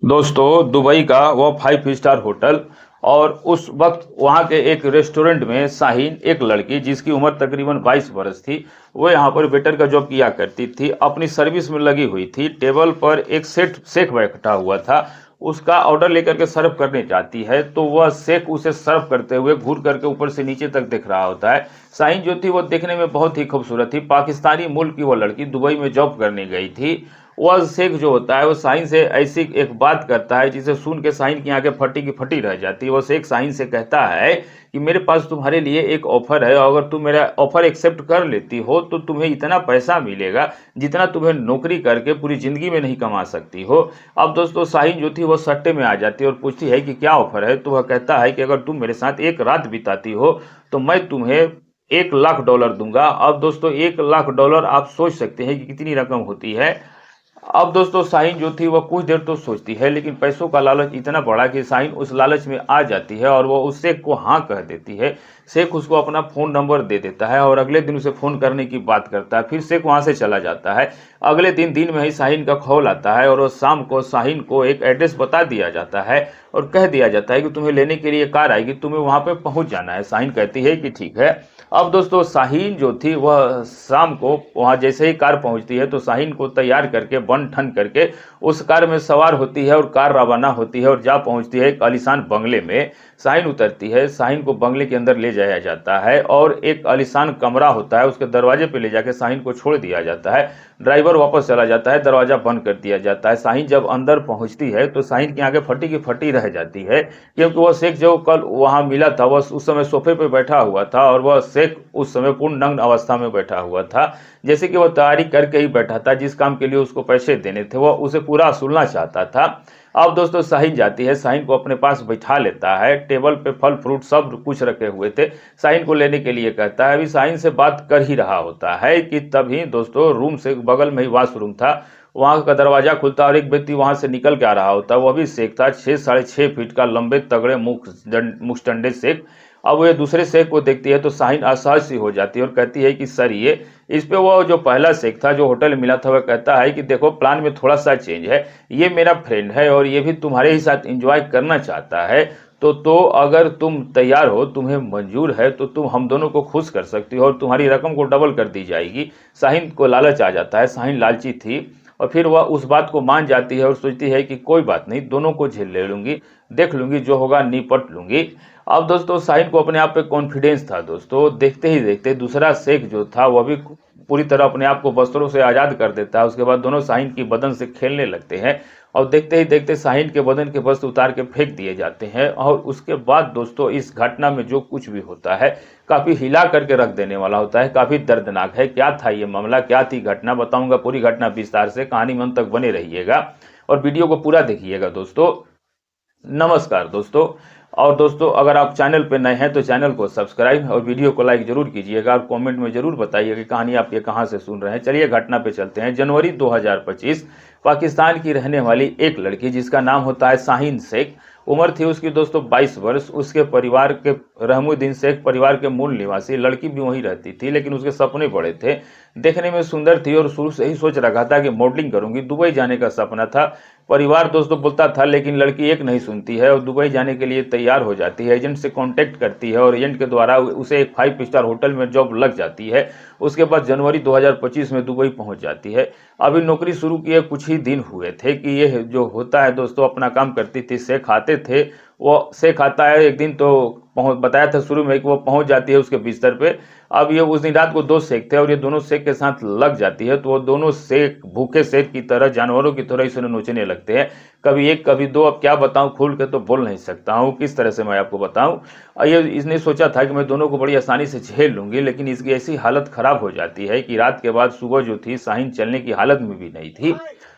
दोस्तों दुबई का वो 5 स्टार होटल और उस वक्त वहाँ के एक रेस्टोरेंट में शाहीन एक लड़की जिसकी उम्र तकरीबन 22 वर्ष थी। वो यहाँ पर वेटर का जॉब किया करती थी, अपनी सर्विस में लगी हुई थी। टेबल पर एक सेट शेख बैठा हुआ था, उसका ऑर्डर लेकर के सर्व करने जाती है तो वह शेख उसे सर्व करते हुए घूर करके ऊपर से नीचे तक देख रहा होता है। शाहीन जो थी वो देखने में बहुत ही खूबसूरत थी। पाकिस्तानी मूल की वो लड़की दुबई में जॉब करने गई थी। वह शेख जो होता है वो शाहीन से ऐसी एक बात करता है जिसे सुन के शाहीन की आंखें फटी की फटी रह जाती है। वो शेख शाहीन से कहता है कि मेरे पास तुम्हारे लिए एक ऑफर है, अगर तुम मेरा ऑफर एक्सेप्ट कर लेती हो तो तुम्हें इतना पैसा मिलेगा जितना तुम्हें नौकरी करके पूरी जिंदगी में नहीं कमा सकती हो। अब दोस्तों शाहीन जो थी वो सट्टे में आ जाती है और पूछती है कि क्या ऑफर है। तो वह कहता है कि अगर तुम मेरे साथ एक रात बिताती हो तो मैं तुम्हें $1 लाख दूंगा। अब दोस्तों $1 लाख आप सोच सकते हैं कि कितनी रकम होती है। अब दोस्तों शाहीन जो थी वह कुछ देर तो सोचती है, लेकिन पैसों का लालच इतना बड़ा कि शाहीन उस लालच में आ जाती है और वो उस शेख को हाँ कह देती है। शेख उसको अपना फ़ोन नंबर दे देता है और अगले दिन उसे फ़ोन करने की बात करता है। फिर शेख वहाँ से चला जाता है। अगले दिन दिन में ही शाहीन का कॉल आता है और वो शाम को शाहीन को एक एड्रेस बता दिया जाता है और कह दिया जाता है कि तुम्हें लेने के लिए कार आएगी, तुम्हें वहाँ पर पहुँच जाना है। शाहीन कहती है कि ठीक है। अब दोस्तों शाहीन जो थी वह शाम को वहाँ जैसे ही कार पहुँचती है तो शाहीन को तैयार करके बन ठन करके उस कार में सवार होती है और कार रवाना होती है और जा पहुँचती है एक आलीशान बंगले में। शाहीन उतरती है, शाहीन को बंगले के अंदर ले जाया जाता है और एक आलीशान कमरा होता है, उसके दरवाजे पे ले जाकर शाहीन को छोड़ दिया जाता है। ड्राइवर वापस चला जाता है, दरवाजा बंद कर दिया जाता है। शाहीन जब अंदर पहुंचती है तो शाहीन की आंखें फटी की फटी रह जाती है, क्योंकि वह शेख जो कल वहां मिला था वह उस समय सोफे पे बैठा हुआ था और वह शेख उस समय पूर्ण नग्न अवस्था में बैठा हुआ था। जैसे कि वह तैयारी करके ही बैठा था, जिस काम के लिए उसको पैसे देने थे वह उसे पूरा वसूलना चाहता था। अब दोस्तों शाहीन जाती है, शाहीन को अपने पास बैठा लेता है। टेबल पे फल फ्रूट सब कुछ रखे हुए थे, शाहीन को लेने के लिए कहता है। अभी शाहीन से बात कर ही रहा होता है कि तभी दोस्तों रूम से बगल में ही वॉशरूम था, वहां का दरवाजा खुलता और एक व्यक्ति वहां से निकल के आ रहा होता। वह भी शेख था, 6 साढ़े 6 फीट का लंबे तगड़े मुखडंडे शेख। अब वो दूसरे शेख को देखती है तो शाहीन असहज सी हो जाती है और कहती है कि सर ये। इस पे वो जो पहला शेख था जो होटल मिला था वह कहता है कि देखो प्लान में थोड़ा सा चेंज है, ये मेरा फ्रेंड है और ये भी तुम्हारे ही साथ एंजॉय करना चाहता है, तो अगर तुम तैयार हो, तुम्हें मंजूर है तो तुम हम दोनों को खुश कर सकती हो और तुम्हारी रकम को डबल कर दी जाएगी। शाहीन को लालच आ जाता है, शाहीन लालची थी और फिर वह उस बात को मान जाती है और सोचती है कि कोई बात नहीं, दोनों को झेल ले लूंगी, देख लूंगी, जो होगा निपट लूंगी। अब दोस्तों शाहीन को अपने आप पे कॉन्फिडेंस था। दोस्तों देखते ही देखते दूसरा शेख जो था वह भी पूरी तरह अपने आप को वस्त्रों से आज़ाद कर देता है। उसके बाद दोनों शाहीन की बदन से खेलने लगते हैं और देखते ही देखते शाहीन के बदन के वस्त्र उतार के फेंक दिए जाते हैं। और उसके बाद दोस्तों इस घटना में जो कुछ भी होता है काफ़ी हिला करके रख देने वाला होता है, काफ़ी दर्दनाक है। क्या था ये मामला, क्या थी घटना, बताऊंगा पूरी घटना विस्तार से। कहानी में अंत तक बने रहिएगा और वीडियो को पूरा देखिएगा दोस्तों। नमस्कार दोस्तों। और दोस्तों अगर आप चैनल पर नए हैं तो चैनल को सब्सक्राइब और वीडियो को लाइक जरूर कीजिएगा और कमेंट में जरूर बताइए कि कहानी आप ये कहां से सुन रहे हैं। चलिए घटना पे चलते हैं। जनवरी 2025, पाकिस्तान की रहने वाली एक लड़की जिसका नाम होता है शाहीन शेख, उम्र थी उसकी दोस्तों 22 वर्ष। उसके परिवार के रहमुद्दीन शेख परिवार के मूल निवासी, लड़की भी वहीं रहती थी लेकिन उसके सपने बड़े थे। देखने में सुंदर थी और शुरू से ही सोच रखा था कि मॉडलिंग करूंगी, दुबई जाने का सपना था। परिवार दोस्तों बोलता था लेकिन लड़की एक नहीं सुनती है और दुबई जाने के लिए तैयार हो जाती है। एजेंट से कांटेक्ट करती है और एजेंट के द्वारा उसे एक 5 स्टार होटल में जॉब लग जाती है। उसके बाद जनवरी 2025 में दुबई पहुंच जाती है। अभी नौकरी शुरू किए कुछ ही दिन हुए थे कि ये जो होता है दोस्तों अपना काम करती थी, शेख आते थे। वो शेख आता है एक दिन तो बताया था शुरू में कि वो पहुंच जाती है उसके बिस्तर पे। अब ये उस दिन रात को 2 शेख थे और ये दोनों शेख के साथ लग जाती है तो वो दोनों शेख भूखे शेख की तरह, जानवरों की तरह इसे नोचने लगते हैं, कभी एक कभी दो। अब क्या बताऊं, खुल के तो बोल नहीं सकता हूं, किस तरह से मैं आपको बताऊं। ये इसने सोचा था कि मैं दोनों को बड़ी आसानी से झेल लूंगी, लेकिन इसकी ऐसी हालत खराब हो जाती है कि रात के बाद सुबह जो थी शाहीन चलने की हालत में भी नहीं थी।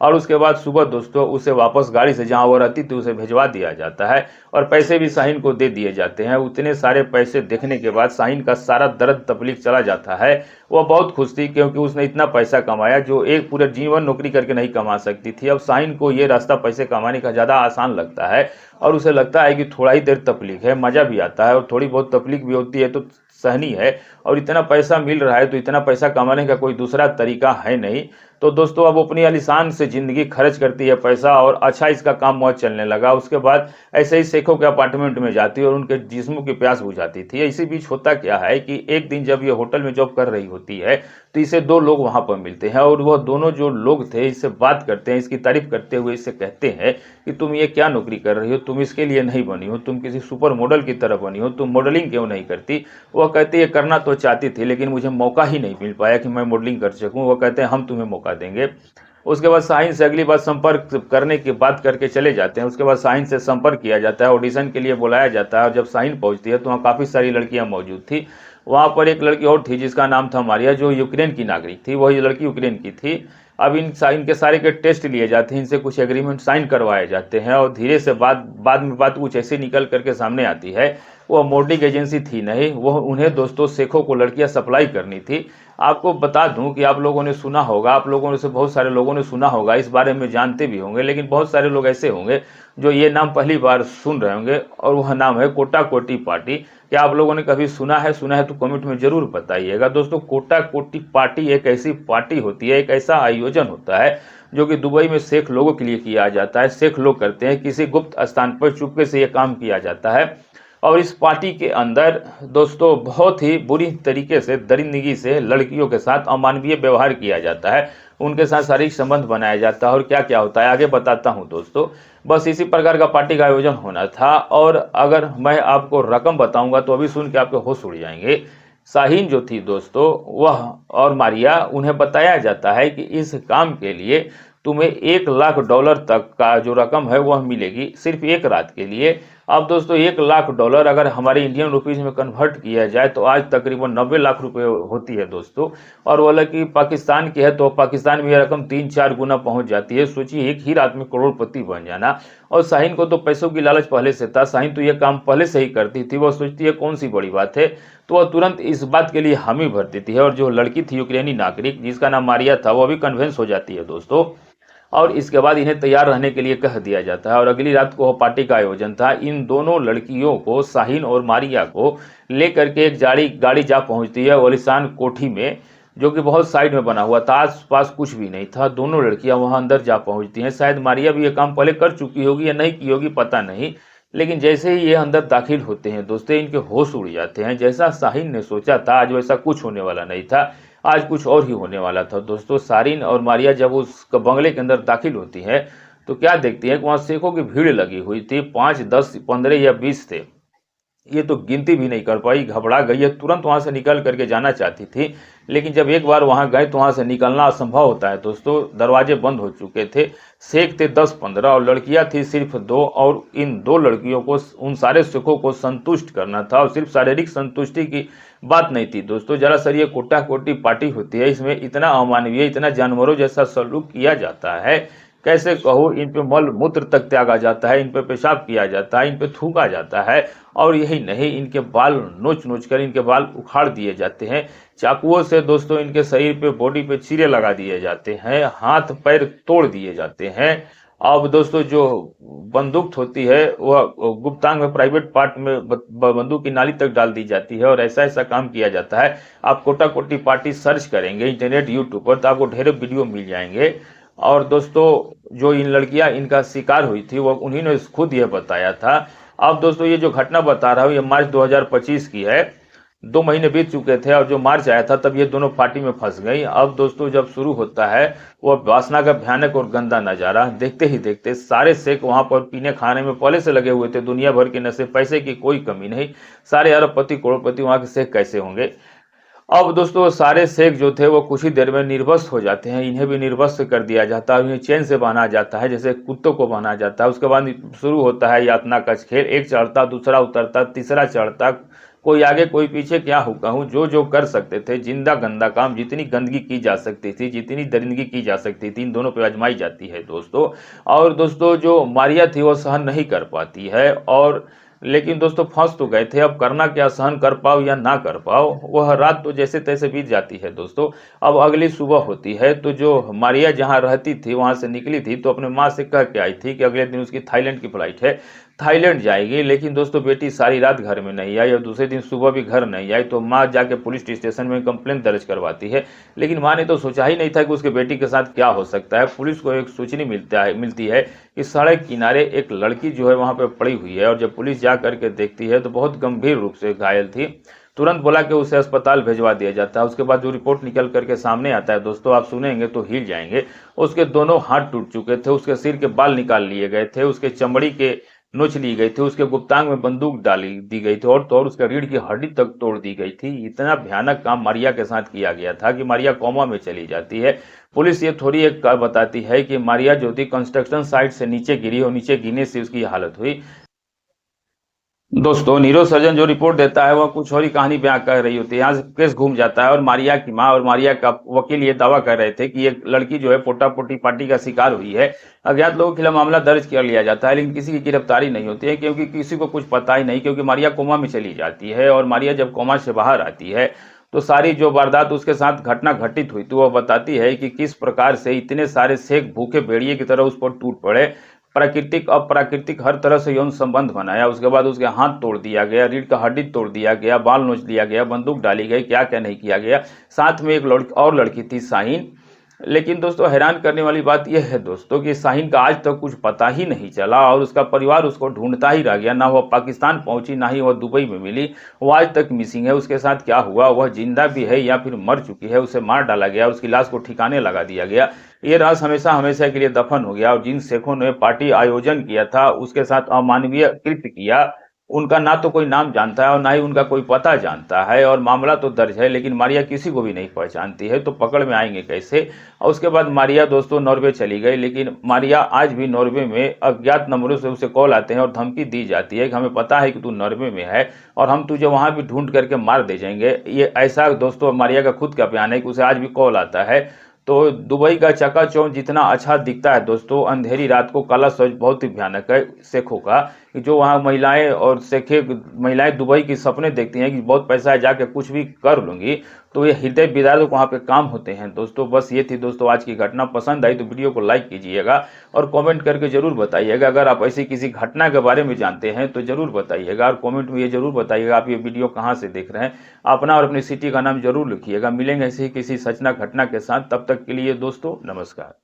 और उसके बाद सुबह दोस्तों उसे वापस गाड़ी से जहां वो रहती थी उसे भिजवा दिया जाता है और पैसे भी शाहीन को दे दिए जाते हैं। उतने सारे पैसे देखने के बाद शाहीन का सारा दर्द तकलीफ चला जाता है। वह बहुत खुश थी क्योंकि उसने इतना पैसा कमाया जो एक पूरे जीवन नौकरी करके नहीं कमा सकती थी। अब शाहीन को ये रास्ता पैसे कमाने का ज़्यादा आसान लगता है और उसे लगता है कि थोड़ा ही देर तकलीफ है, मज़ा भी आता है और थोड़ी बहुत तकलीफ भी होती है तो सहनी है। और इतना पैसा मिल रहा है तो इतना पैसा कमाने का कोई दूसरा तरीका है नहीं। तो दोस्तों अब अपनी आलीशान से ज़िंदगी खर्च करती है पैसा, और अच्छा इसका काम मौज चलने लगा। उसके बाद ऐसे ही शेखों के अपार्टमेंट में जाती है और उनके जिस्मों की प्यास बुझाती थी। इसी बीच होता क्या है कि एक दिन जब ये होटल में जॉब कर रही होती है तो इसे दो लोग वहां पर मिलते हैं, और वह दोनों जो लोग थे इससे बात करते हैं, इसकी तारीफ करते हुए इससे कहते हैं कि तुम ये क्या नौकरी कर रही हो, तुम इसके लिए नहीं बनी हो, तुम किसी सुपर मॉडल की तरह बनी हो, तुम मॉडलिंग क्यों नहीं करती। वह कहती है करना तो चाहती थी लेकिन मुझे मौका ही नहीं मिल पाया कि मैं मॉडलिंग कर सकूं। वह कहते हैं हम तुम्हें मौका देंगे। उसके बाद शाहीन से अगली बार संपर्क करने की बात करके चले जाते हैं। उसके बाद शाहीन से संपर्क किया जाता है, ऑडिशन के लिए बुलाया जाता है, और जब शाहीन पहुंचती है तो वहाँ काफ़ी सारी लड़कियां मौजूद थी। वहाँ पर एक लड़की और थी जिसका नाम था मारिया, जो यूक्रेन की नागरिक थी। वही लड़की यूक्रेन की थी। अब इनके सारे के टेस्ट लिए जाते हैं, इनसे कुछ एग्रीमेंट साइन करवाए जाते हैं, और धीरे से बाद में बात कुछ ऐसी निकल करके सामने आती है। वह मॉडलिंग एजेंसी थी नहीं, वह उन्हें दोस्तों शेखों को लड़कियां सप्लाई करनी थी। आपको बता दूं कि आप लोगों ने सुना होगा, आप लोगों में से बहुत सारे लोगों ने सुना होगा, इस बारे में जानते भी होंगे, लेकिन बहुत सारे लोग ऐसे होंगे जो ये नाम पहली बार सुन रहे होंगे, और वह नाम है कोटा कोटी पार्टी। क्या आप लोगों ने कभी सुना है? सुना है तो कमेंट में जरूर बताइएगा। दोस्तों कोटा कोटी पार्टी एक ऐसी पार्टी होती है, एक ऐसा आयोजन होता है जो कि दुबई में शेख लोगों के लिए किया जाता है। शेख लोग करते हैं, किसी गुप्त स्थान पर चुपके से यह काम किया जाता है। और इस पार्टी के अंदर दोस्तों बहुत ही बुरी तरीके से, दरिंदगी से लड़कियों के साथ अमानवीय व्यवहार किया जाता है, उनके साथ शारीरिक संबंध बनाया जाता है, और क्या क्या होता है आगे बताता हूं दोस्तों। बस इसी प्रकार का पार्टी का आयोजन होना था। और अगर मैं आपको रकम बताऊंगा तो अभी सुन के आपके होश उड़ जाएंगे। शाहीन जो थी दोस्तों, वह और मारिया, उन्हें बताया जाता है कि इस काम के लिए तुम्हें $1 लाख तक का जो रकम है वह मिलेगी सिर्फ एक रात के लिए। अब दोस्तों $1 लाख अगर हमारे इंडियन रुपीज में कन्वर्ट किया जाए तो आज तकरीबन 90 लाख रुपए होती है दोस्तों। और वो लड़की पाकिस्तान की है तो पाकिस्तान में यह रकम 3-4 गुना पहुंच जाती है। सोचिए एक ही रात में करोड़पति बन जाना। और शाहीन को तो पैसों की लालच पहले से था, शाहीन तो यह काम पहले से ही करती थी। वह सोचती है कौन सी बड़ी बात है, तो वह तुरंत इस बात के लिए हामी भर देती है। और जो लड़की थी यूक्रेनी नागरिक जिसका नाम मारिया था, वह भी कन्विंस हो जाती है दोस्तों। और इसके बाद इन्हें तैयार रहने के लिए कह दिया जाता है, और अगली रात को पार्टी का आयोजन था। इन दोनों लड़कियों को, शाहीन और मारिया को लेकर के एक गाड़ी जा पहुंचती है ओलिशान कोठी में, जो कि बहुत साइड में बना हुआ था, आस पास कुछ भी नहीं था। दोनों लड़कियां वहां अंदर जा पहुंचती हैं। शायद मारिया भी ये काम पहले कर चुकी होगी या नहीं की होगी, पता नहीं, लेकिन जैसे ही ये अंदर दाखिल होते हैं दोस्तों, इनके होश उड़ जाते हैं। जैसा शाहीन ने सोचा था आज वैसा कुछ होने वाला नहीं था, आज कुछ और ही होने वाला था दोस्तों। शाहीन और मारिया जब उस बंगले के अंदर दाखिल होती है तो क्या देखती है कि वहां शेखों की भीड़ लगी हुई थी। 5, 10, 15 या 20 थे, ये तो गिनती भी नहीं कर पाई, घबरा गई है, तुरंत वहां से निकल करके जाना चाहती थी। लेकिन जब एक बार वहां गए तो वहां से निकलना असंभव होता है दोस्तों। दरवाजे बंद हो चुके थे, शेख थे 10-15 और लड़कियां थी सिर्फ 2, और इन 2 लड़कियों को, उन सारे शेखों को संतुष्ट करना था। और सिर्फ शारीरिक संतुष्टि की बात नहीं थी दोस्तों। जरा सर ये कोटा कोटी पार्टी होती है, इसमें इतना अमानवीय, इतना जानवरों जैसा सलूक किया जाता है, कैसे कहो, इन पे मल मूत्र तक त्यागा जाता है, इन पे पेशाब किया जाता है, इन पे थूका जाता है। और यही नहीं, इनके बाल नोच नोच कर इनके बाल उखाड़ दिए जाते हैं चाकुओं से दोस्तों। इनके शरीर पे, बॉडी पे चीरे लगा दिए जाते हैं, हाथ पैर तोड़ दिए जाते हैं। अब दोस्तों जो बंदूक होती है वह गुप्तांग में, प्राइवेट पार्ट में बंदूक की नाली तक डाल दी जाती है, और ऐसा ऐसा काम किया जाता है। आप कोटा कोटी पार्टी सर्च करेंगे इंटरनेट, यूट्यूब पर, तो आपको ढेर वीडियो मिल जाएंगे। और दोस्तों जो इन लड़कियां इनका शिकार हुई थी वो उन्हीं ने खुद यह बताया था। अब दोस्तों ये जो घटना बता रहा हूँ ये मार्च 2025 की है, 2 महीने बीत चुके थे, और जो मार्च आया था तब ये दोनों पार्टी में फंस गई। अब दोस्तों जब शुरू होता है वो वासना का भयानक और गंदा नजारा, देखते ही देखते सारे शेख वहां पर पीने खाने में पहले से लगे हुए थे, दुनिया भर के नशे, पैसे की कोई कमी नहीं, सारे अरबपति करोड़पति वहां के शेख कैसे होंगे। अब दोस्तों सारे शेख जो थे वो कुछ ही देर में निर्वस्त्र हो जाते हैं, इन्हें भी निर्वस्त्र कर दिया जाता है, इन्हें चैन से बांधा जाता है जैसे कुत्तों को बांधा जाता है। उसके बाद शुरू होता है यातना का खेल, एक चढ़ता, दूसरा उतरता, तीसरा चढ़ता, कोई आगे कोई पीछे, क्या कहूँ, जो जो कर सकते थे, जिंदा गंदा काम, जितनी गंदगी की जा सकती थी, जितनी दरिंदगी की जा सकती थी, इन दोनों पे आजमाई जाती है दोस्तों। और दोस्तों जो मारिया थी वो सहन नहीं कर पाती है, और लेकिन दोस्तों फंस तो गए थे, अब करना क्या, सहन कर पाओ या ना कर पाओ। वह रात तो जैसे तैसे बीत जाती है दोस्तों। अब अगली सुबह होती है तो जो मारिया जहां रहती थी वहां से निकली थी तो अपने माँ से कह के आई थी कि अगले दिन उसकी थाईलैंड की फ्लाइट है, थाईलैंड जाएगी, लेकिन दोस्तों बेटी सारी रात घर में नहीं आई और दूसरे दिन सुबह भी घर नहीं आई। तो माँ जाके पुलिस स्टेशन में कंप्लेन दर्ज करवाती है, लेकिन माँ ने तो सोचा ही नहीं था कि उसके बेटी के साथ क्या हो सकता है। पुलिस को एक सूचना मिलती है कि सड़क किनारे एक लड़की जो है वहां पर पड़ी हुई है, और जब पुलिस जा करके देखती है तो बहुत गंभीर रूप से घायल थी। तुरंत बोला कि उसे अस्पताल भिजवा दिया जाता है। उसके बाद जो रिपोर्ट निकल करके सामने आता है दोस्तों, आप सुनेंगे तो हिल जाएंगे। उसके दोनों हाथ टूट चुके थे, उसके सिर के बाल निकाल लिए गए थे, उसके चमड़ी के नोच ली गई थी, उसके गुप्तांग में बंदूक डाली दी गई थी, और तो और उसके रीढ़ की हड्डी तक तोड़ दी गई थी। इतना भयानक काम मारिया के साथ किया गया था कि मारिया कोमा में चली जाती है। पुलिस ये थोड़ी एक बताती है कि मारिया जो थी कंस्ट्रक्शन साइट से नीचे गिरी और नीचे गिरने से उसकी हालत हुई। दोस्तों न्यूरो सर्जन जो रिपोर्ट देता है वह कुछ और ही कहानी बयां कर रही होती है। यहाँ से केस घूम जाता है और मारिया की माँ और मारिया का वकील ये दावा कर रहे थे कि ये लड़की जो है पोटापोटी पार्टी का शिकार हुई है। अज्ञात लोगों के खिलाफ मामला दर्ज कर लिया जाता है, लेकिन किसी की गिरफ्तारी नहीं होती है, क्योंकि किसी को कुछ पता ही नहीं, क्योंकि मारिया कोमा में चली जाती है। और मारिया जब कोमा से बाहर आती है तो सारी जो वारदात उसके साथ घटना घटित हुई थी वह बताती है कि किस प्रकार से इतने सारे शेख भूखे भेड़िए की तरह उस पर टूट पड़े। प्राकृतिक अप्राकृतिक हर तरह से यौन संबंध बनाया। उसके बाद उसके हाथ तोड़ दिया गया, रीढ़ का हड्डी तोड़ दिया गया, बाल नोच दिया गया, बंदूक डाली गई, क्या क्या नहीं किया गया। साथ में एक लड़की थी शाहीन। लेकिन दोस्तों हैरान करने वाली बात यह है दोस्तों कि शाहीन का आज तक कुछ पता ही नहीं चला, और उसका परिवार उसको ढूंढता ही रह गया। ना वह पाकिस्तान पहुंची, ना ही वह दुबई में मिली। वो आज तक मिसिंग है। उसके साथ क्या हुआ, वह जिंदा भी है या फिर मर चुकी है, उसे मार डाला गया, उसकी लाश को ठिकाने लगा दिया गया, ये राज हमेशा हमेशा के लिए दफन हो गया। और जिन शेखों ने पार्टी आयोजन किया था उसके साथ अमानवीय कृत्य किया, उनका ना तो कोई नाम जानता है और ना ही उनका कोई पता जानता है। और मामला तो दर्ज है, लेकिन मारिया किसी को भी नहीं पहचानती है, तो पकड़ में आएंगे कैसे। और उसके बाद मारिया दोस्तों नॉर्वे चली गई, लेकिन मारिया आज भी नॉर्वे में अज्ञात नंबरों से उसे कॉल आते हैं और धमकी दी जाती है कि हमें पता है कि तू नॉर्वे में है और हम तुझे वहां भी ढूंढ करके मार दे जाएंगे। ये ऐसा दोस्तों मारिया का खुद का बयान है कि उसे आज भी कॉल आता है। तो दुबई का चकाचौंध जितना अच्छा दिखता है दोस्तों, अंधेरी रात को काला सोच बहुत ही भयानक है शेखों का। जो वहाँ महिलाएं और शेखे महिलाएं दुबई की सपने देखती हैं कि बहुत पैसा है, जाके कुछ भी कर लूंगी, तो ये हृदय विदारक वहाँ पे काम होते हैं दोस्तों। बस ये थी दोस्तों आज की घटना। पसंद आई तो वीडियो को लाइक कीजिएगा और कमेंट करके जरूर बताइएगा। अगर आप ऐसी किसी घटना के बारे में जानते हैं तो जरूर बताइएगा, और कमेंट में ये जरूर बताइएगा आप ये वीडियो कहाँ से देख रहे हैं। अपना और अपनी सिटी का नाम जरूर लिखिएगा। मिलेंगे ऐसे ही किसी सचना घटना के साथ, तब तक के लिए दोस्तों नमस्कार।